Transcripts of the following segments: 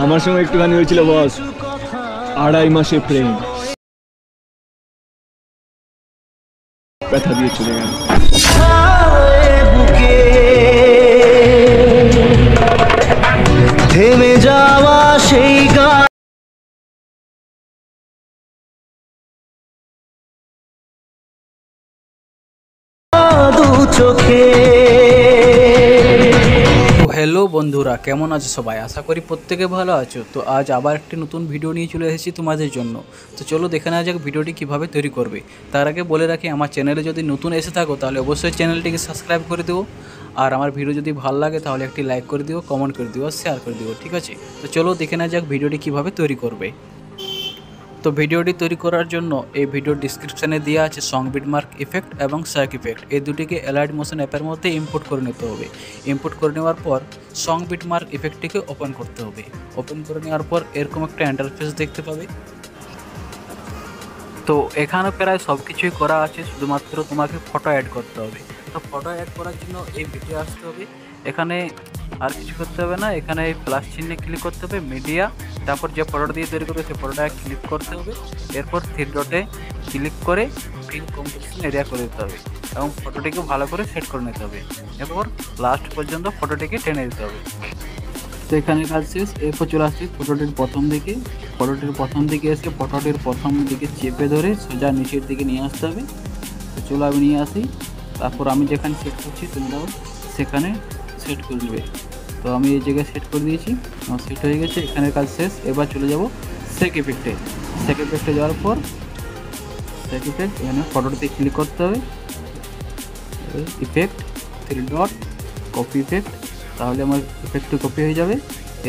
আমার সঙ্গে একটুখানি হয়েছিল বস, 2.5 মাসে প্রেম, ব্যথা দিয়ে চলে গেল। থেমে যাওয়া সেই গান দু চোখে। হ্যালো বন্ধুরা, কেমন আছো সবাই? আশা করি প্রত্যেকে ভালো আছো। তো আজ আবার একটি নতুন ভিডিও নিয়ে চলে এসেছি তোমাদের জন্য। তো চলো দেখে নেওয়া যাক ভিডিওটি কীভাবে তৈরি করবে। তার আগে বলে রাখি, আমার চ্যানেলে যদি নতুন এসে থাকো তাহলে অবশ্যই চ্যানেলটিকে সাবস্ক্রাইব করে দিও। আর আমার ভিডিও যদি ভালো লাগে তাহলে একটি লাইক করে দিও, কমেন্ট করে দিও, শেয়ার করে দিও, ঠিক আছে? তো চলো দেখে নেওয়া যাক ভিডিওটি কীভাবে তৈরি করবে। তো ভিডিওটি তৈরি করার জন্য এই ভিডিওর ডিসক্রিপশানে দেওয়া আছে সং বিটমার্ক ইফেক্ট এবং শার্ক ইফেক্ট। এই দুটিকে অ্যালাইট মোশন অ্যাপের মধ্যে ইম্পোর্ট করে নিতে হবে। ইম্পোর্ট করে নেওয়ার পর সং বিটমার্ক ইফেক্টটিকে ওপেন করতে হবে। ওপেন করে নেওয়ার পর এরকম একটা ইন্টারফেস দেখতে পাবে। তো এখানে প্রায় সব কিছুই করা আছে, শুধুমাত্র তোমাকে ফটো অ্যাড করতে হবে। তো ফটো অ্যাড করার জন্য এই ভিডিও আসতে হবে। এখানে আর কিছু করতে হবে না, এখানে এই প্লাস চিহ্নে ক্লিক করতে হবে, মিডিয়া, তারপর যে ফটোটা দিয়ে তৈরি করবে সেই ফটোটা ক্লিক করতে হবে। এরপর 3 ডটে ক্লিক করে ফিল কম্পোজিশন এরিয়া করে দিতে হবে এবং ফটোটিকে ভালো করে সেট করে নিতে হবে। এরপর লাস্ট পর্যন্ত ফটোটিকে টেনে দিতে হবে। তো এখানে কাজ শেষ। এরপর চলে আসছে ফটোটির প্রথম দিকে। ফটোটির প্রথম দিকে এসে ফটোটির প্রথম দিকে চেপে ধরে সোজা নিচের দিকে নিয়ে আসতে হবে। তো চলো আমি নিয়ে আসি। তারপর আমি যেখানে সেট করছি তোমরাও সেখানে সেট করে নেবে। তো আমি এই জায়গায় সেট করে দিয়েছি, আমার সেট হয়ে গেছে। এখানে কাজ শেষ। এবার চলে যাব সেক ইফেক্টে। সেক ইফেক্টে যাওয়ার পর সেক ইফেক্ট, এখানে ফটোটিতে ক্লিক করতে হবে, ইফেক্ট 3 ডট কপি ইফেক্ট, তাহলে আমার ইফেক্টটি কপি হয়ে যাবে।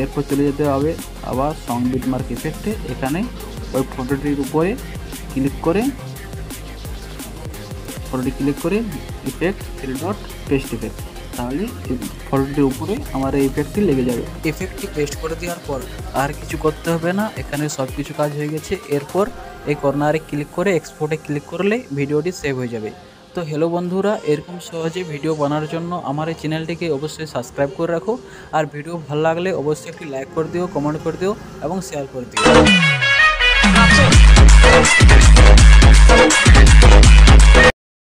এরপর চলে যেতে হবে আবার সং বিটমার্ক ইফেক্টে। এখানে ওই ফটোটির উপরে ক্লিক করে ইফেক্ট 3 ডট পেস্ট ইফেক্ট, তাহলে ফটোটির উপরে আমার এই ইফেক্টটি লেগে যাবে। ইফেক্টটি পেস্ট করে দেওয়ার পর আর কিছু করতে হবে না, এখানে সব কিছু কাজ হয়ে গেছে। এরপর এই কর্নারে ক্লিক করে এক্সপোর্টে ক্লিক করলে ভিডিওটি সেভ হয়ে যাবে। তো হ্যালো বন্ধুরা, এরকম সহজে ভিডিও বানানোর জন্য আমার এই চ্যানেলটিকে অবশ্যই সাবস্ক্রাইব করে রাখো। আর ভিডিও ভালো লাগলে অবশ্যই একটি লাইক করে দিও, কমেন্ট করে দিও এবং শেয়ার করে দিও।